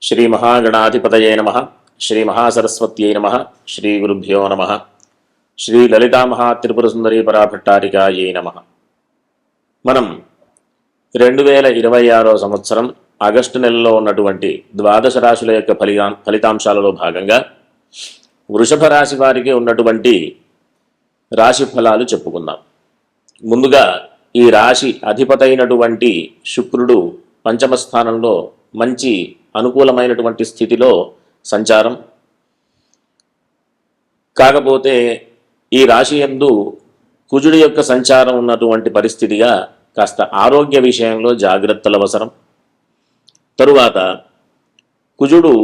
శ్రీ మహాగణాధిపతయే నమః. శ్రీ మహాసరస్వత్యై నమః. శ్రీ గురుభ్యో నమః. శ్రీ లలితా మహాత్రిపుర సుందరీ పరాభట్టారికాయై నమః. మనం 2026 సంవత్సరం ఆగస్టు నెలలో ఉన్నటువంటి ద్వాదశ రాశుల యొక్క ఫలితాంశాలలో భాగంగా వృషభ రాశి వారికి ఉన్నటువంటి రాశి ఫలాలు చెప్పుకుందాం. ముందుగా ఈ రాశి అధిపతైనటువంటి శుక్రుడు పంచమ స్థానంలో మంచి అనుకూలమైనటువంటి స్థితిలో సంచారం. కాకపోతే ఈ రాశి యందు కుజుడి యొక్క సంచారం ఉన్నటువంటి పరిస్థితిగా కాస్త ఆరోగ్య విషయంలో జాగ్రత్తలు అవసరం. తరువాత కుజుడు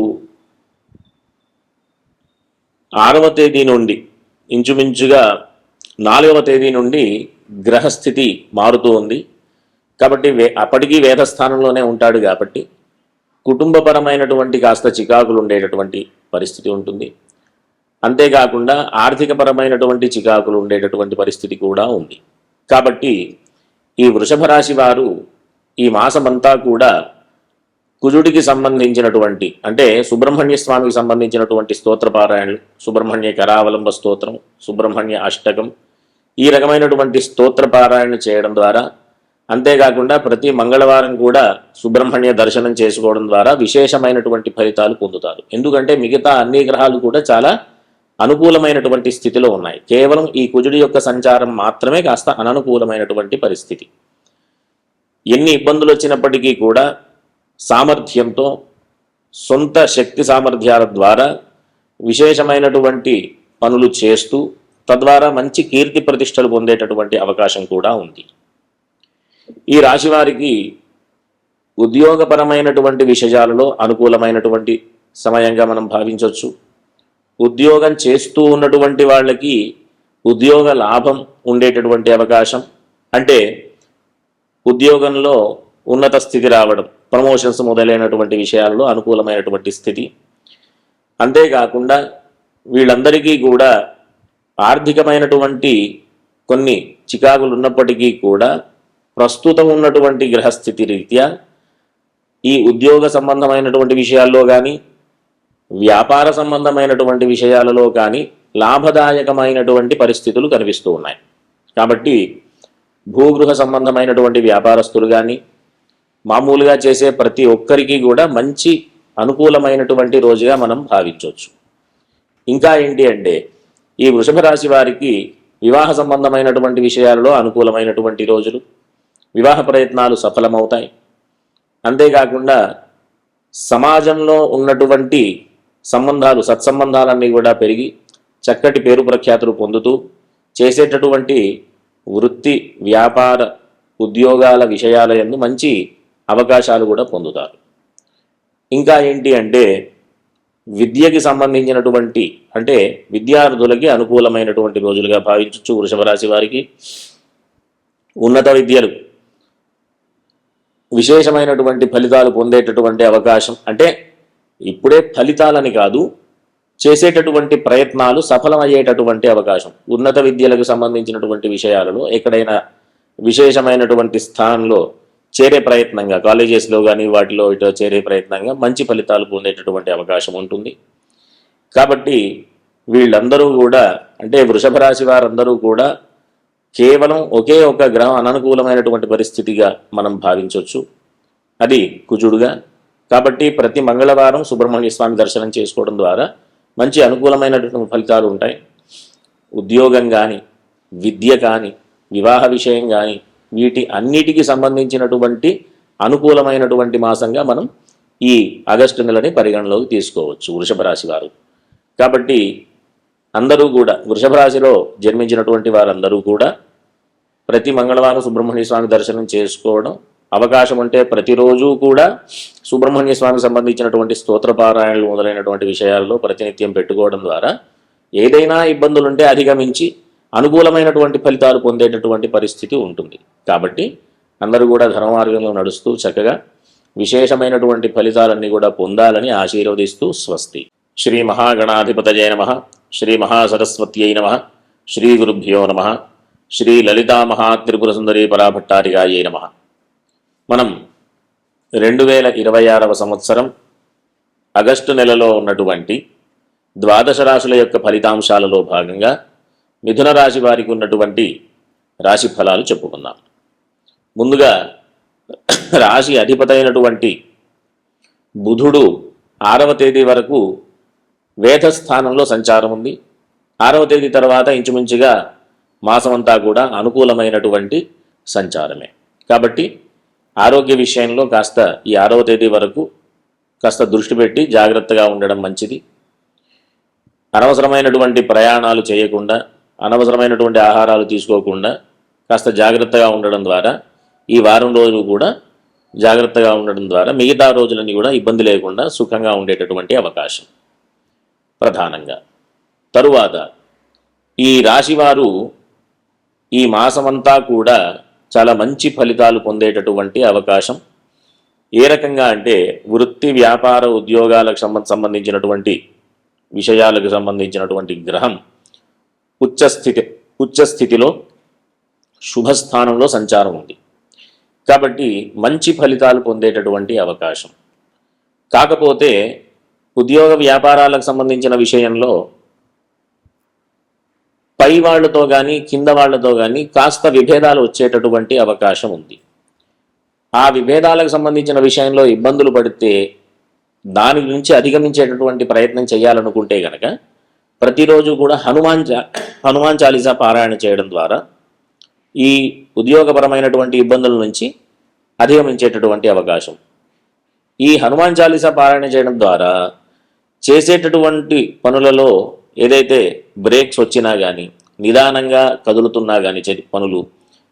6వ తేదీ నుండి ఇంచుమించుగా 4వ తేదీ నుండి గ్రహస్థితి మారుతూ ఉంది. కాబట్టి అప్పటికీ వేదస్థానంలోనే ఉంటాడు కాబట్టి కుటుంబపరమైనటువంటి కాస్త చికాకులు ఉండేటటువంటి పరిస్థితి ఉంటుంది. అంతేకాకుండా ఆర్థికపరమైనటువంటి చికాకులు ఉండేటటువంటి పరిస్థితి కూడా ఉంది. కాబట్టి ఈ వృషభ రాశి వారు ఈ మాసమంతా కూడా కుజుడికి సంబంధించినటువంటి అంటే సుబ్రహ్మణ్య స్వామికి సంబంధించినటువంటి స్తోత్రపారాయణలు, సుబ్రహ్మణ్య కరావలంబ స్తోత్రం, సుబ్రహ్మణ్య అష్టకం, ఈ రకమైనటువంటి స్తోత్రపారాయణ చేయడం ద్వారా, అంతేకాకుండా ప్రతి మంగళవారం కూడా సుబ్రహ్మణ్య దర్శనం చేసుకోవడం ద్వారా విశేషమైనటువంటి ఫలితాలు పొందుతారు. ఎందుకంటే మిగతా అన్ని గ్రహాలు కూడా చాలా అనుకూలమైనటువంటి స్థితిలో ఉన్నాయి. కేవలం ఈ కుజుడి యొక్క సంచారం మాత్రమే కాస్త అననుకూలమైనటువంటి పరిస్థితి. ఎన్ని ఇబ్బందులు వచ్చినప్పటికీ కూడా సామర్థ్యంతో, సొంత శక్తి సామర్థ్యాల ద్వారా విశేషమైనటువంటి పనులు చేస్తూ తద్వారా మంచి కీర్తి ప్రతిష్టలు పొందేటటువంటి అవకాశం కూడా ఉంది. ఈ రాశి వారికి ఉద్యోగపరమైనటువంటి విషయాలలో అనుకూలమైనటువంటి సమయంగా మనం భావించవచ్చు. ఉద్యోగం చేస్తూ ఉన్నటువంటి వాళ్ళకి ఉద్యోగ లాభం ఉండేటటువంటి అవకాశం, అంటే ఉద్యోగంలో ఉన్నత స్థితి రావడం, ప్రమోషన్స్ మొదలైనటువంటి విషయాల్లో అనుకూలమైనటువంటి స్థితి. అంతేకాకుండా వీళ్ళందరికీ కూడా ఆర్థికమైనటువంటి కొన్ని చికాకులు ఉన్నప్పటికీ కూడా ప్రస్తుతం ఉన్నటువంటి గ్రహస్థితి రీత్యా ఈ ఉద్యోగ సంబంధమైనటువంటి విషయాల్లో కానీ, వ్యాపార సంబంధమైనటువంటి విషయాలలో కానీ లాభదాయకమైనటువంటి పరిస్థితులు కనిపిస్తూ ఉన్నాయి. కాబట్టి భూగృహ సంబంధమైనటువంటి వ్యాపారస్తులు కానీ, మామూలుగా చేసే ప్రతి ఒక్కరికి కూడా మంచి అనుకూలమైనటువంటి రోజుగా మనం భావించవచ్చు. ఇంకా ఏంటి అంటే ఈ వృషభ రాశి వారికి వివాహ సంబంధమైనటువంటి విషయాలలో అనుకూలమైనటువంటి రోజులు, వివాహ ప్రయత్నాలు సఫలమవుతాయి. అంతేకాకుండా సమాజంలో ఉన్నటువంటి సంబంధాలు, సత్సంబంధాలన్నీ కూడా పెరిగి చక్కటి పేరు ప్రఖ్యాతులు పొందుతూ చేసేటటువంటి వృత్తి, వ్యాపార, ఉద్యోగాల విషయాల యందు మంచి అవకాశాలు కూడా పొందుతారు. ఇంకా ఏంటి అంటే విద్యకి సంబంధించినటువంటి అంటే విద్యార్థులకి అనుకూలమైనటువంటి రోజులుగా భావించవచ్చు. వృషభ రాశి వారికి ఉన్నత విద్యలు విశేషమైనటువంటి ఫలితాలు పొందేటటువంటి అవకాశం, అంటే ఇప్పుడే ఫలితాలని కాదు, చేసేటటువంటి ప్రయత్నాలు సఫలమయ్యేటటువంటి అవకాశం. ఉన్నత విద్యలకు సంబంధించినటువంటి విషయాలలో ఎక్కడైనా విశేషమైనటువంటి స్థానంలో చేరే ప్రయత్నంగా, కాలేజెస్లో కానీ వాటిలో ఇటో చేరే ప్రయత్నంగా మంచి ఫలితాలు పొందేటటువంటి అవకాశం ఉంటుంది. కాబట్టి వీళ్ళందరూ కూడా అంటే వృషభ రాశి వారందరూ కూడా కేవలం ఒకే ఒక గ్రహం అననుకూలమైనటువంటి పరిస్థితిగా మనం భావించవచ్చు, అది కుజుడుగా. కాబట్టి ప్రతి మంగళవారం సుబ్రహ్మణ్య స్వామి దర్శనం చేసుకోవడం ద్వారా మంచి అనుకూలమైనటువంటి ఫలితాలు ఉంటాయి. ఉద్యోగం కానీ, విద్య కానీ, వివాహ విషయం కానీ, వీటి అన్నిటికీ సంబంధించినటువంటి అనుకూలమైనటువంటి మాసంగా మనం ఈ ఆగస్టు నెలని పరిగణలోకి తీసుకోవచ్చు వృషభ రాశి వారు. కాబట్టి అందరూ కూడా వృషభ రాశిలో జన్మించినటువంటి వారందరూ కూడా ప్రతి మంగళవారం సుబ్రహ్మణ్య స్వామి దర్శనం చేసుకోవడం, అవకాశం ఉంటే ప్రతిరోజు కూడా సుబ్రహ్మణ్య స్వామికి సంబంధించినటువంటి స్తోత్రపారాయణలు మొదలైనటువంటి విషయాల్లో ప్రతినిత్యం పెట్టుకోవడం ద్వారా ఏదైనా ఇబ్బందులుంటే అధిగమించి అనుకూలమైనటువంటి ఫలితాలు పొందేటటువంటి పరిస్థితి ఉంటుంది. కాబట్టి అందరూ కూడా ధర్మ మార్గంలో నడుస్తూ చక్కగా విశేషమైనటువంటి ఫలితాలన్నీ కూడా పొందాలని ఆశీర్వదిస్తూ స్వస్తి. శ్రీ మహాగణాధిపతయే నమః. శ్రీ మహాసరస్వత్యై నమః. శ్రీ గురుభ్యో నమః. శ్రీ లలితా మహాత్రిపుర సుందరీ పరాభట్టారికాయై నమః. మనం 2026 సంవత్సరం ఆగస్టు నెలలో ఉన్నటువంటి ద్వాదశ రాశుల యొక్క ఫలితాంశాలలో భాగంగా మిథున రాశి వారికి ఉన్నటువంటి రాశి ఫలాలు చెప్పుకుందాం. ముందుగా రాశి అధిపతి అయినటువంటి బుధుడు 6వ తేదీ వరకు వేధస్థానంలో సంచారం ఉంది. 6వ తేదీ తర్వాత ఇంచుమించుగా మాసమంతా కూడా అనుకూలమైనటువంటి సంచారమే. కాబట్టి ఆరోగ్య విషయంలో కాస్త ఈ 6వ తేదీ వరకు కాస్త దృష్టి పెట్టి జాగ్రత్తగా ఉండడం మంచిది. అనవసరమైనటువంటి ప్రయాణాలు చేయకుండా, అనవసరమైనటువంటి ఆహారాలు తీసుకోకుండా కాస్త జాగ్రత్తగా ఉండడం ద్వారా ఈ వారం రోజులు కూడా జాగ్రత్తగా ఉండడం ద్వారా మిగతా రోజులన్నీ కూడా ఇబ్బంది లేకుండా సుఖంగా ఉండేటటువంటి అవకాశం ప్రధానంగా. తరువాత ఈ రాశివారు ఈ మాసమంతా కూడా చాలా మంచి ఫలితాలు పొందేటటువంటి అవకాశం. ఏ రకంగా అంటే వృత్తి, వ్యాపార, ఉద్యోగాలకు సంబంధించినటువంటి విషయాలకు సంబంధించినటువంటి గ్రహం ఉచ్చస్థితిలో శుభస్థానంలో సంచారం ఉంది. కాబట్టి మంచి ఫలితాలు పొందేటటువంటి అవకాశం. కాకపోతే ఉద్యోగ వ్యాపారాలకు సంబంధించిన విషయంలో పై వాళ్లతో కానీ కింద వాళ్లతో కానీ కాస్త విభేదాలు వచ్చేటటువంటి అవకాశం ఉంది. ఆ విభేదాలకు సంబంధించిన విషయంలో ఇబ్బందులు పడితే దాని నుంచి అధిగమించేటటువంటి ప్రయత్నం చేయాలనుకుంటే గనక ప్రతిరోజు కూడా హనుమాన్ చాలీసా పారాయణ చేయడం ద్వారా ఈ ఉద్యోగపరమైనటువంటి ఇబ్బందుల నుంచి అధిగమించేటటువంటి అవకాశం. ఈ హనుమాన్ చాలీసా పారాయణ చేయడం ద్వారా చేసేటటువంటి పనులలో ఏదైతే బ్రేక్స్ వచ్చినా కానీ, నిదానంగా కదులుతున్నా కానీ పనులు,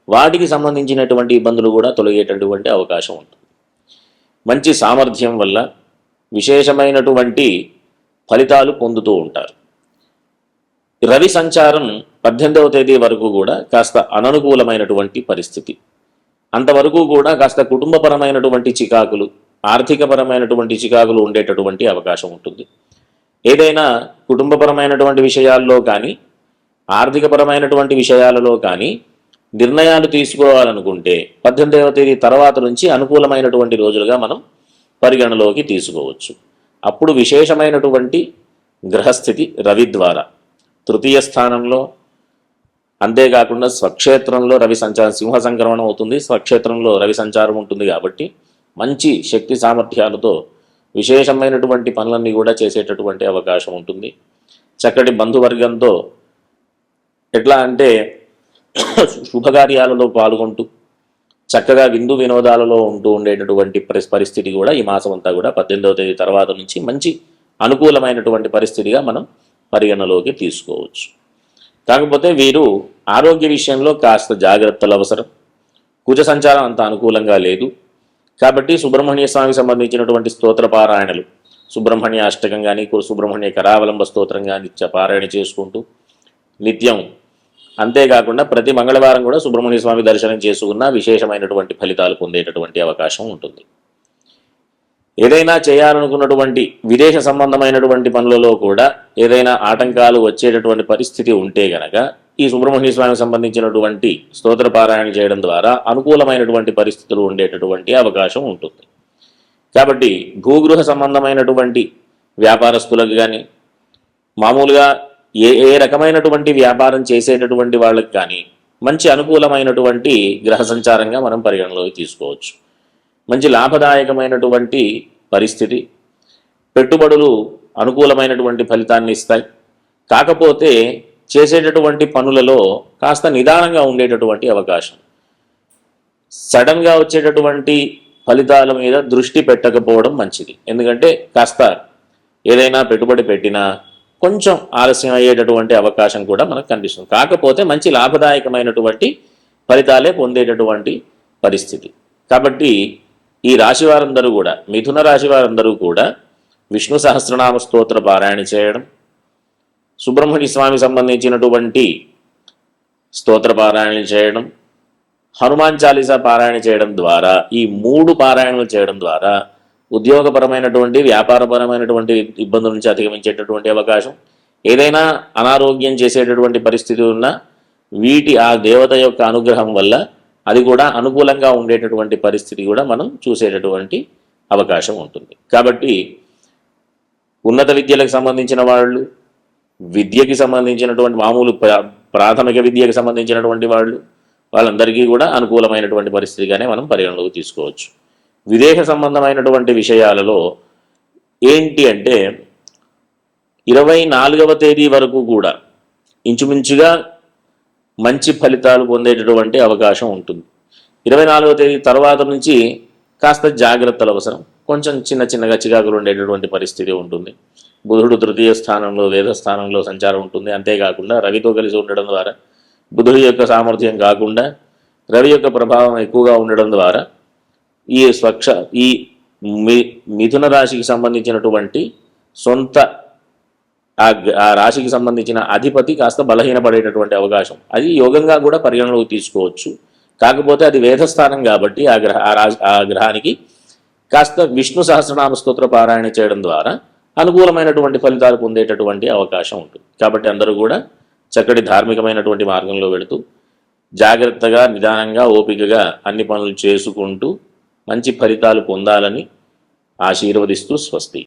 వాటికి సంబంధించినటువంటి ఇబ్బందులు కూడా తొలగేటటువంటి అవకాశం ఉంటుంది. మంచి సామర్థ్యం వల్ల విశేషమైనటువంటి ఫలితాలు పొందుతూ ఉంటారు. రవి సంచారం 18వ తేదీ వరకు కూడా కాస్త అననుకూలమైనటువంటి పరిస్థితి. అంతవరకు కూడా కాస్త కుటుంబపరమైనటువంటి చికాకులు, ఆర్థికపరమైనటువంటి చికాకులు ఉండేటటువంటి అవకాశం ఉంటుంది. ఏదైనా కుటుంబపరమైనటువంటి విషయాల్లో కానీ, ఆర్థికపరమైనటువంటి విషయాలలో కానీ నిర్ణయాలు తీసుకోవాలనుకుంటే 18వ తేదీ తర్వాత నుంచి అనుకూలమైనటువంటి రోజులుగా మనం పరిగణలోకి తీసుకోవచ్చు. అప్పుడు విశేషమైనటువంటి గ్రహస్థితి రవి ద్వారా తృతీయ స్థానంలో, అంతేకాకుండా స్వక్షేత్రంలో రవి సంచారం, సింహ సంక్రమణం అవుతుంది, స్వక్షేత్రంలో రవి సంచారం ఉంటుంది. కాబట్టి మంచి శక్తి సామర్థ్యాలతో విశేషమైనటువంటి పనులన్నీ కూడా చేసేటటువంటి అవకాశం ఉంటుంది. చక్కటి బంధువర్గంతో ఎట్లా అంటే శుభకార్యాలలో పాల్గొంటూ చక్కగా విందు వినోదాలలో ఉంటూ ఉండేటటువంటి పరిస్థితి కూడా ఈ మాసం అంతా కూడా 18వ తేదీ తర్వాత నుంచి మంచి అనుకూలమైనటువంటి పరిస్థితిగా మనం పరిగణలోకి తీసుకోవచ్చు. కాకపోతే వీరు ఆరోగ్య విషయంలో కాస్త జాగ్రత్తలు అవసరం. కుజ సంచారం అంత అనుకూలంగా లేదు. కాబట్టి సుబ్రహ్మణ్య స్వామికి సంబంధించినటువంటి స్తోత్ర పారాయణలు, సుబ్రహ్మణ్య అష్టకం కానీ, సుబ్రహ్మణ్య కరావలంబ స్తోత్రం కానీ పారాయణ చేసుకుంటూ నిత్యం, అంతేకాకుండా ప్రతి మంగళవారం కూడా సుబ్రహ్మణ్య స్వామి దర్శనం చేసుకున్న విశేషమైనటువంటి ఫలితాలు పొందేటటువంటి అవకాశం ఉంటుంది. ఏదైనా చేయాలనుకున్నటువంటి విదేశ సంబంధమైనటువంటి పనులలో కూడా ఏదైనా ఆటంకాలు వచ్చేటటువంటి పరిస్థితి ఉంటే గనక ఈ సుబ్రహ్మణ్య స్వామికి సంబంధించినటువంటి స్తోత్ర పారాయణ చేయడం ద్వారా అనుకూలమైనటువంటి పరిస్థితులు ఉండేటటువంటి అవకాశం ఉంటుంది. కాబట్టి భూగృహ సంబంధమైనటువంటి వ్యాపారస్తులకు కానీ, మామూలుగా ఏ రకమైనటువంటి వ్యాపారం చేసేటటువంటి వాళ్ళకి కానీ మంచి అనుకూలమైనటువంటి గ్రహ సంచారంగా మనం పరిగణలోకి తీసుకోవచ్చు. మంచి లాభదాయకమైనటువంటి పరిస్థితి, పెట్టుబడులు అనుకూలమైనటువంటి ఫలితాన్ని ఇస్తాయి. కాకపోతే చేసేటటువంటి పనులలో కాస్త నిదానంగా ఉండేటటువంటి అవకాశం. సడన్గా వచ్చేటటువంటి ఫలితాల మీద దృష్టి పెట్టకపోవడం మంచిది. ఎందుకంటే కాస్త ఏదైనా పెట్టుబడి పెట్టినా కొంచెం ఆలస్యం అయ్యేటటువంటి అవకాశం కూడా మనకు కనిపిస్తుంది. కాకపోతే మంచి లాభదాయకమైనటువంటి ఫలితాలే పొందేటటువంటి పరిస్థితి. కాబట్టి ఈ రాశి వారందరూ కూడా, మిథున రాశి వారందరూ కూడా విష్ణు సహస్రనామ స్తోత్ర పారాయణ చేయడం, సుబ్రహ్మణ్య స్వామి సంబంధించినటువంటి స్తోత్ర పారాయణ చేయడం, హనుమాన్ చాలీసా పారాయణ చేయడం ద్వారా, ఈ 3 పారాయణలు చేయడం ద్వారా ఉద్యోగపరమైనటువంటి, వ్యాపారపరమైనటువంటి ఇబ్బందుల నుంచి అధిగమించేటటువంటి అవకాశం, ఏదైనా అనారోగ్యం చేసేటటువంటి పరిస్థితి ఉన్నా వీటి ఆ దేవత యొక్క అనుగ్రహం వల్ల అది కూడా అనుకూలంగా ఉండేటటువంటి పరిస్థితి కూడా మనం చూసేటటువంటి అవకాశం ఉంటుంది. కాబట్టి ఉన్నత విద్యలకు సంబంధించిన వాళ్ళు, విద్యకి సంబంధించినటువంటి మామూలు ప్రాథమిక విద్యకు సంబంధించినటువంటి వాళ్ళందరికీ కూడా అనుకూలమైనటువంటి పరిస్థితిగానే మనం పరిగణలోకి తీసుకోవచ్చు. విదేహ సంబంధమైనటువంటి విషయాలలో ఏంటి అంటే 24వ తేదీ వరకు కూడా ఇంచుమించుగా మంచి ఫలితాలు పొందేటటువంటి అవకాశం ఉంటుంది. 24వ తేదీ తర్వాత నుంచి కాస్త జాగ్రత్తలు అవసరం. కొంచెం చిన్నగా చికాకులు ఉండేటటువంటి పరిస్థితి ఉంటుంది. బుధుడు తృతీయ స్థానంలో, వేద స్థానంలో సంచారం ఉంటుంది. అంతేకాకుండా రవితో కలిసి ఉండడం ద్వారా బుధుడి యొక్క సామర్థ్యం కాకుండా రవి యొక్క ప్రభావం ఎక్కువగా ఉండడం ద్వారా ఈ మిథున రాశికి సంబంధించినటువంటి సొంత ఆ రాశికి సంబంధించిన అధిపతి కాస్త బలహీనపడేటటువంటి అవకాశం, అది యోగంగా కూడా పరిగణలోకి తీసుకోవచ్చు. కాకపోతే అది వేదస్థానం కాబట్టి ఆ గ్రహానికి కాస్త విష్ణు సహస్రనామ స్తోత్ర పారాయణ చేయడం ద్వారా అనుకూలమైనటువంటి ఫలితాలు పొందేటటువంటి అవకాశం ఉంటుంది. కాబట్టి అందరూ కూడా చక్కటి ధార్మికమైనటువంటి మార్గంలో వెళుతూ జాగ్రత్తగా, నిదానంగా, ఓపికగా అన్ని పనులు చేసుకుంటూ మంచి ఫలితాలు పొందాలని ఆశీర్వదిస్తూ స్వస్తి.